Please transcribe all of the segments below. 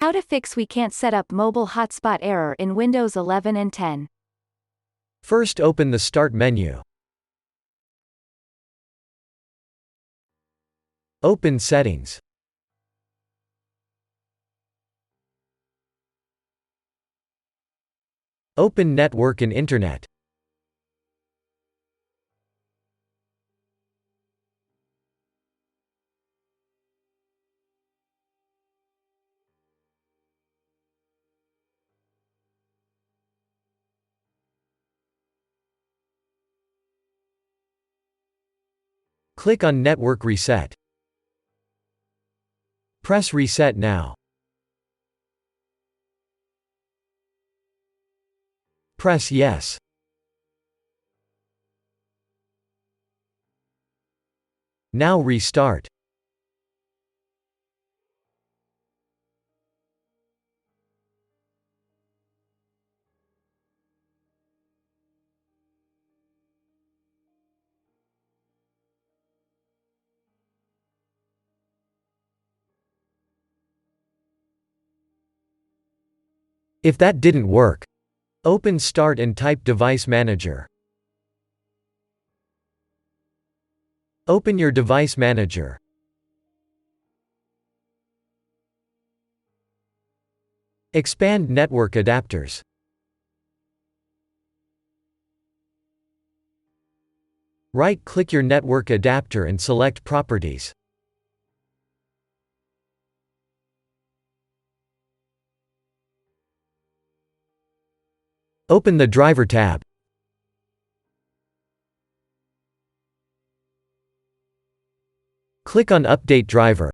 How to fix we can't set up mobile hotspot error in Windows 11 and 10. First, open the Start menu. Open Settings. Open Network and Internet. Click on Network Reset. Press Reset now. Press Yes. Now restart. If that didn't work, open Start and type Device Manager. Open your Device Manager. Expand Network Adapters. Right-click your network adapter and select Properties. Open the Driver tab. Click on Update Driver.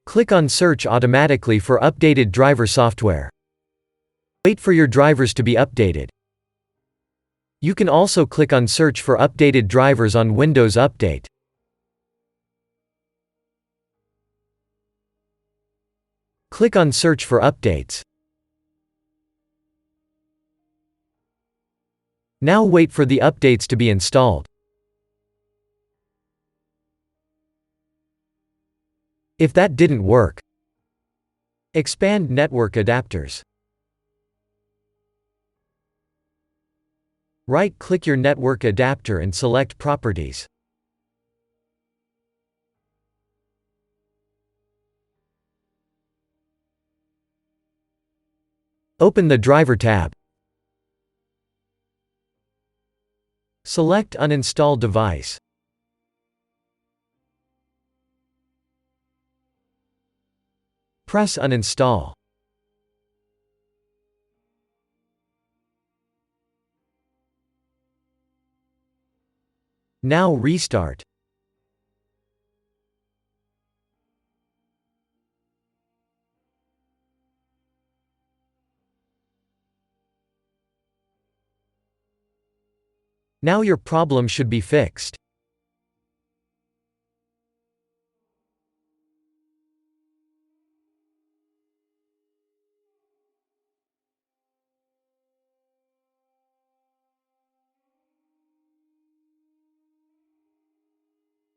Click on Search automatically for updated driver software. Wait for your drivers to be updated. You can also click on Search for updated drivers on Windows Update. Click on Search for updates. Now wait for the updates to be installed. If that didn't work, expand network adapters. Right-click your network adapter and select Properties. Open the Driver tab. Select Uninstall Device. Press Uninstall. Now restart. Now your problem should be fixed.